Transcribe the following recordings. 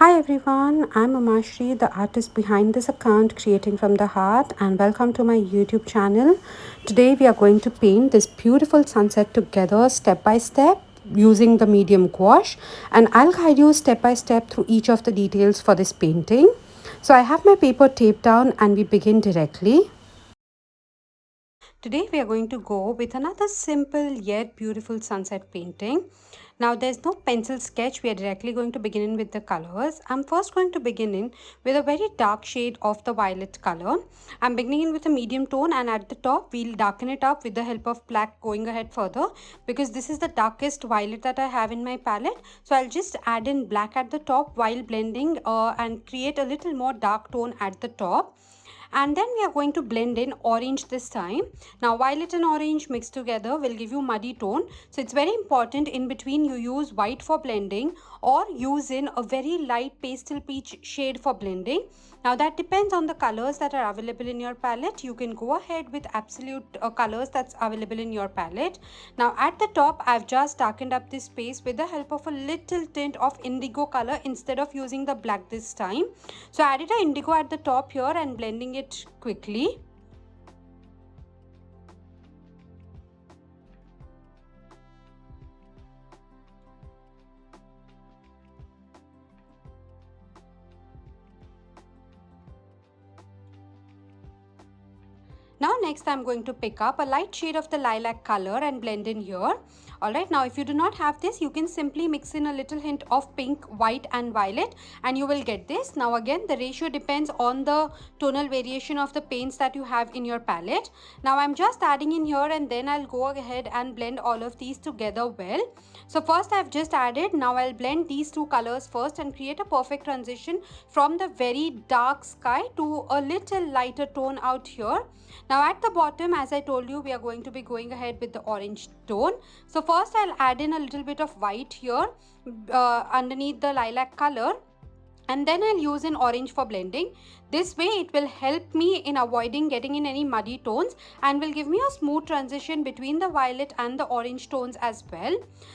Hi everyone, I'm Umashree, the artist behind this account Creating from the Heart, and welcome to my YouTube channel. Today we are going to paint this beautiful sunset together step by step using the medium gouache, and I'll guide you step by step through each of the details for this painting. So I have my paper taped down and we begin directly. Today we are going to go with another simple yet beautiful sunset painting. Now there's no pencil sketch, we are directly going to begin in with the colors. I'm first going to begin in with a very dark shade of the violet color. I'm beginning in with a medium tone, and at the top we'll darken it up with the help of black going ahead further, because this is the darkest violet that I have in my palette. So I'll just add in black at the top while blending and create a little more dark tone at the top. And then we are going to blend in orange this time. Now violet and orange mixed together will give you muddy tone, so it's very important in between you use white for blending or use in a very light pastel peach shade for blending. Now that depends on the colors that are available in your palette. You can go ahead with absolute colors that's available in your palette. Now at the top I've just darkened up this space with the help of a little tint of indigo color instead of using the black this time. So I added an indigo at the top here and blending it quickly. Now next I'm going to pick up a light shade of the lilac color and blend in here. Alright, now if you do not have this, you can simply mix in a little hint of pink, white and violet and you will get this. Now again, the ratio depends on the tonal variation of the paints that you have in your palette. Now I'm just adding in here and then I'll go ahead and blend all of these together well. So first I've just added, now I'll blend these two colors first and create a perfect transition from the very dark sky to a little lighter tone out here. Now at the bottom, as I told you, we are going to be going ahead with the orange tone. So first I'll add in a little bit of white here underneath the lilac color, and then I'll use an orange for blending. This way it will help me in avoiding getting in any muddy tones and will give me a smooth transition between the violet and the orange tones as well.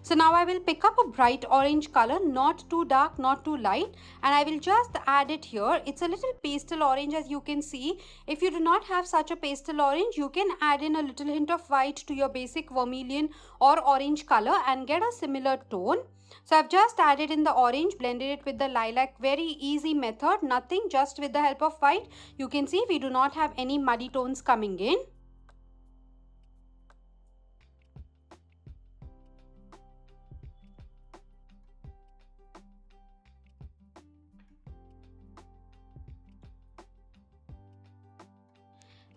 So now I will pick up a bright orange color, not too dark, not too light, and I will just add it here. It's a little pastel orange, as you can see. If you do not have such a pastel orange, you can add in a little hint of white to your basic vermilion or orange color and get a similar tone. So I've just added in the orange, blended it with the lilac. Very easy method, nothing, just with the help of white. You can see we do not have any muddy tones coming in.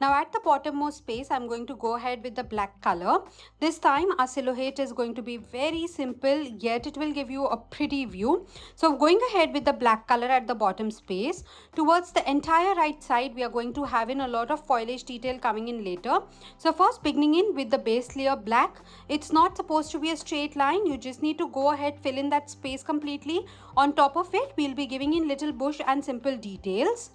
Now at the bottommost space, I'm going to go ahead with the black color. This time our silhouette is going to be very simple, yet it will give you a pretty view. So going ahead with the black color at the bottom space, towards the entire right side, we are going to have in a lot of foliage detail coming in later. So first beginning in with the base layer black, it's not supposed to be a straight line. You just need to go ahead, fill in that space completely. On top of it, we'll be giving in little bush and simple details.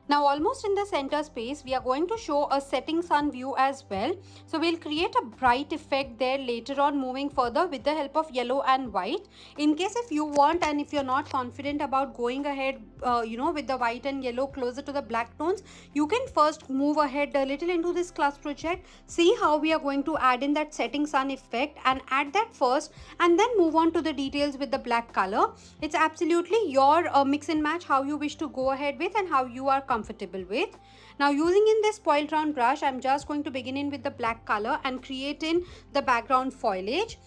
Now almost in the center space, we are going to show a setting sun view as well. So we'll create a bright effect there later on, moving further with the help of yellow and white. In case if you want and if you're not confident about going ahead with the white and yellow closer to the black tones, you can first move ahead a little into this class project, see how we are going to add in that setting sun effect and add that first, and then move on to the details with the black color. It's absolutely your mix and match, how you wish to go ahead with and how you are comfortable with. Now using in this foiled round brush, I'm just going to begin in with the black color and create in the background foliage.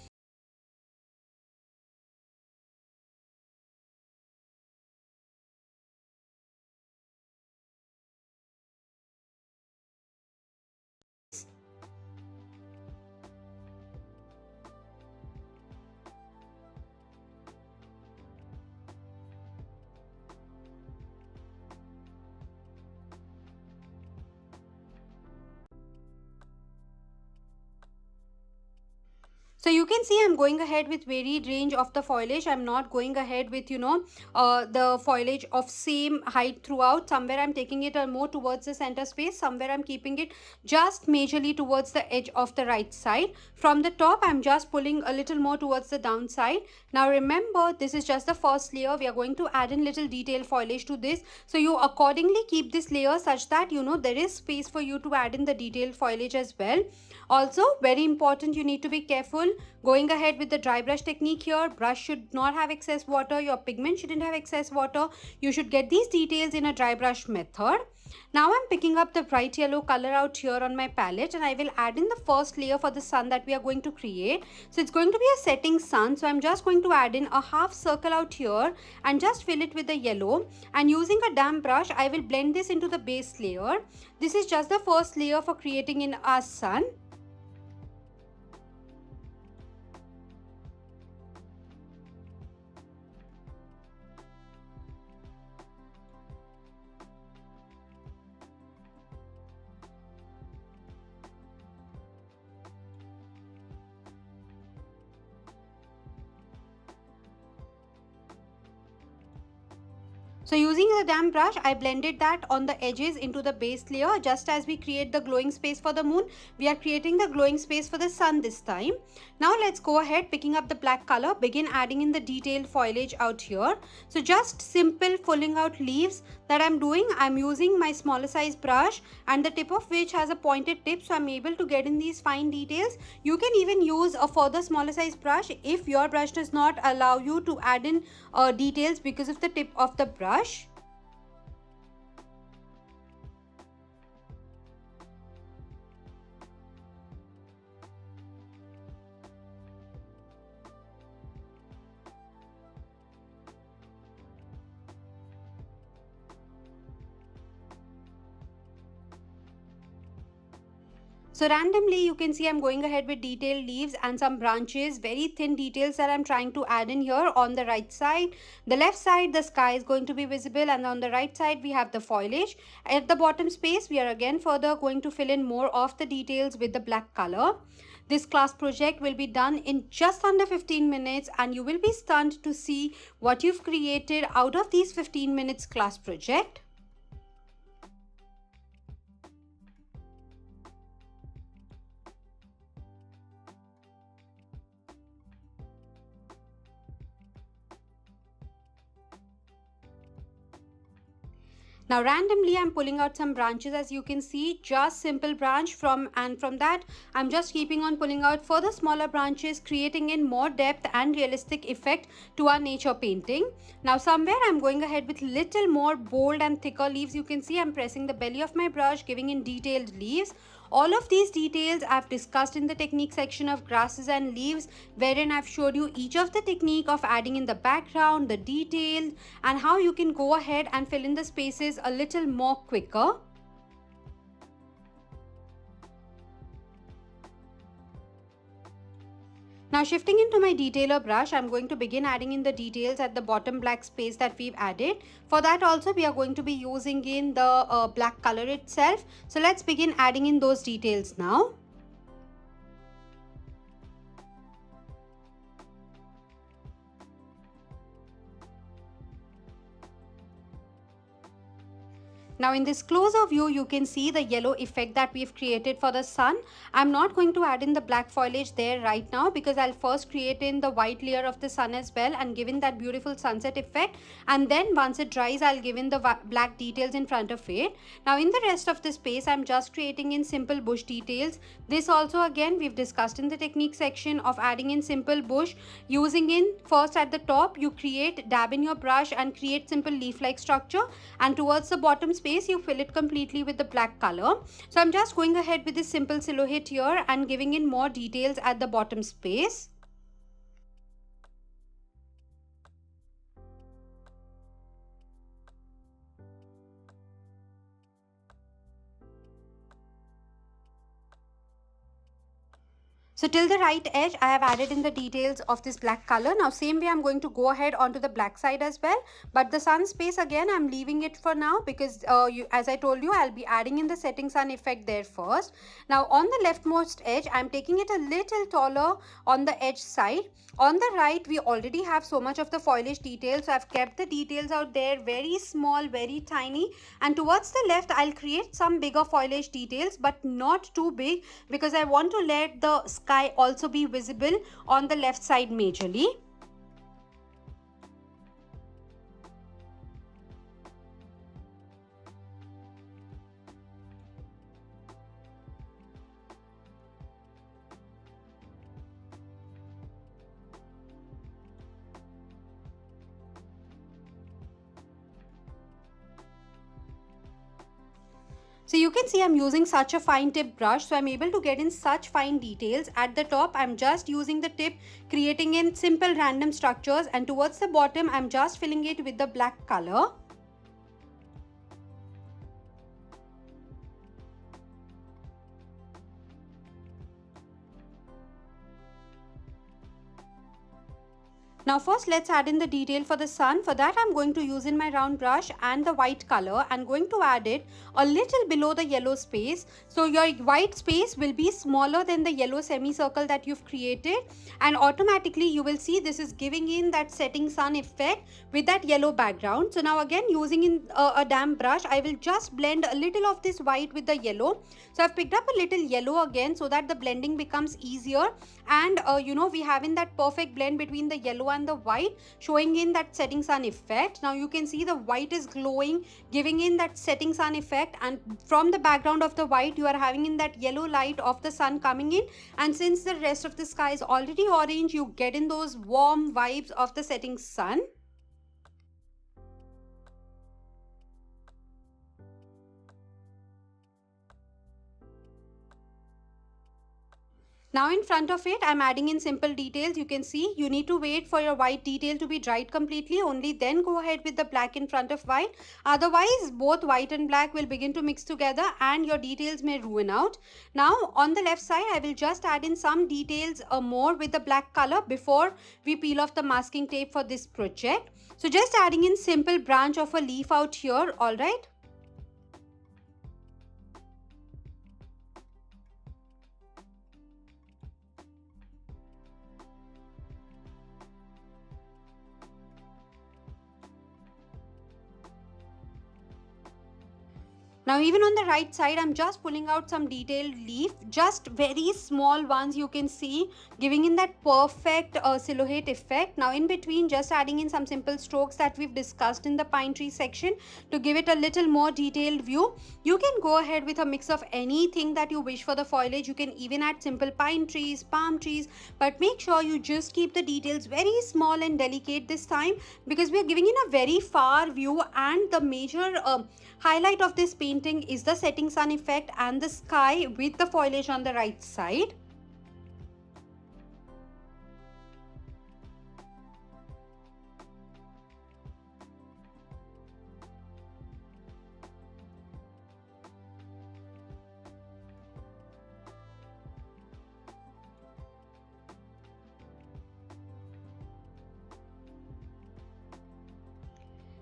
So you can see I'm going ahead with varied range of the foliage. I'm not going ahead with, the foliage of same height throughout. Somewhere I'm taking it more towards the center space. Somewhere I'm keeping it just majorly towards the edge of the right side. From the top, I'm just pulling a little more towards the downside. Now remember, this is just the first layer. We are going to add in little detail foliage to this. So you accordingly keep this layer such that, there is space for you to add in the detailed foliage as well. Also, very important, you need to be careful going ahead with the dry brush technique here. Brush should not have excess water. Your pigment shouldn't have excess water. You should get these details in a dry brush method. Now I'm picking up the bright yellow color out here on my palette, and I will add in the first layer for the sun that we are going to create. So it's going to be a setting sun. So I'm just going to add in a half circle out here and just fill it with the yellow. And using a damp brush, I will blend this into the base layer. This is just the first layer for creating in our sun. So using the damp brush, I blended that on the edges into the base layer. Just as we create the glowing space for the moon, we are creating the glowing space for the sun this time. Now let's go ahead, picking up the black color, begin adding in the detailed foliage out here. So just simple pulling out leaves that I'm doing. I'm using my smaller size brush, and the tip of which has a pointed tip, so I'm able to get in these fine details. You can even use a further smaller size brush if your brush does not allow you to add in details because of the tip of the brush. So randomly you can see I'm going ahead with detailed leaves and some branches, very thin details that I'm trying to add in here on the right side. The left side, the sky is going to be visible, and on the right side we have the foliage. At the bottom space, we are again further going to fill in more of the details with the black color. This class project will be done in just under 15 minutes, and you will be stunned to see what you've created out of these 15 minutes class project. Now randomly I'm pulling out some branches, as you can see, just simple branch from that I'm just keeping on pulling out further smaller branches, creating in more depth and realistic effect to our nature painting. Now somewhere I'm going ahead with little more bold and thicker leaves. You can see I'm pressing the belly of my brush, giving in detailed leaves. All of these details I've discussed in the technique section of grasses and leaves, wherein I've showed you each of the technique of adding in the background, the detail, and how you can go ahead and fill in the spaces a little more quicker. Now shifting into my detailer brush, I'm going to begin adding in the details at the bottom black space that we've added. For that also we are going to be using in the black color itself. So let's begin adding in those details now. Now in this closer view, you can see the yellow effect that we've created for the sun. I'm not going to add in the black foliage there right now, because I'll first create in the white layer of the sun as well and give in that beautiful sunset effect. And then once it dries, I'll give in the black details in front of it. Now in the rest of the space, I'm just creating in simple bush details. This also again we've discussed in the technique section of adding in simple bush. Using in first at the top, you dab in your brush and create simple leaf-like structure, and towards the bottom space you fill it completely with the black color. So I'm just going ahead with this simple silhouette here and giving in more details at the bottom space. So till the right edge, I have added in the details of this black color. Now same way I'm going to go ahead onto the black side as well. But the sun space again, I'm leaving it for now because as I told you, I'll be adding in the setting sun effect there first. Now on the leftmost edge, I'm taking it a little taller on the edge side. On the right, we already have so much of the foliage detail. So I've kept the details out there very small, very tiny. And towards the left, I'll create some bigger foliage details, but not too big because I want to let the sky also be visible on the left side majorly. So you can see I'm using such a fine tip brush, so I'm able to get in such fine details. At the top, I'm just using the tip, creating in simple random structures, and towards the bottom, I'm just filling it with the black color. Now first let's add in the detail for the sun. For that I'm going to use in my round brush and the white color. I'm going to add it a little below the yellow space. So your white space will be smaller than the yellow semicircle that you've created, and automatically you will see this is giving in that setting sun effect with that yellow background. So now again, using in a damp brush, I will just blend a little of this white with the yellow. So I've picked up a little yellow again so that the blending becomes easier, and we have in that perfect blend between the yellow and the white, showing in that setting sun effect. Now you can see the white is glowing, giving in that setting sun effect, and from the background of the white you are having in that yellow light of the sun coming in, and since the rest of the sky is already orange, you get in those warm vibes of the setting sun. Now in front of it, I'm adding in simple details. You can see you need to wait for your white detail to be dried completely. Only then go ahead with the black in front of white. Otherwise, both white and black will begin to mix together and your details may ruin out. Now on the left side, I will just add in some details more with the black color before we peel off the masking tape for this project. So just adding in simple branch of a leaf out here, alright. Now even on the right side, I'm just pulling out some detailed leaf, just very small ones you can see, giving in that perfect silhouette effect. Now in between, just adding in some simple strokes that we've discussed in the pine tree section to give it a little more detailed view. You can go ahead with a mix of anything that you wish for the foliage. You can even add simple pine trees, palm trees, but make sure you just keep the details very small and delicate this time, because we are giving in a very far view, and the major highlight of this painting is the setting sun effect and the sky with the foliage on the right side.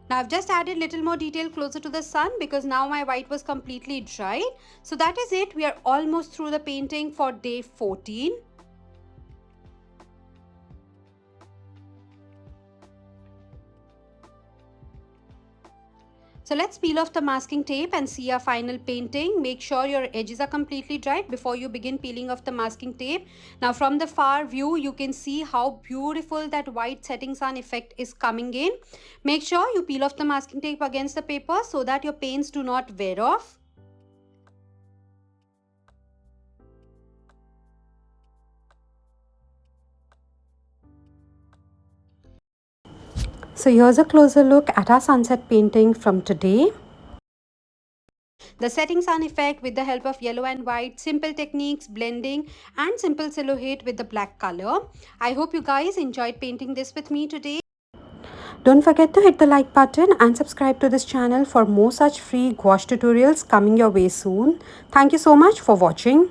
Now I've just added little more detail closer to the sun because now my white was completely dried. So that is it. We are almost through the painting for day 14. So let's peel off the masking tape and see our final painting. Make sure your edges are completely dried before you begin peeling off the masking tape. Now from the far view, you can see how beautiful that white setting sun effect is coming in. Make sure you peel off the masking tape against the paper so that your paints do not wear off. So here's a closer look at our sunset painting from today. The setting sun effect with the help of yellow and white, simple techniques, blending, and simple silhouette with the black color. I hope you guys enjoyed painting this with me today. Don't forget to hit the like button and subscribe to this channel for more such free gouache tutorials coming your way soon. Thank you so much for watching.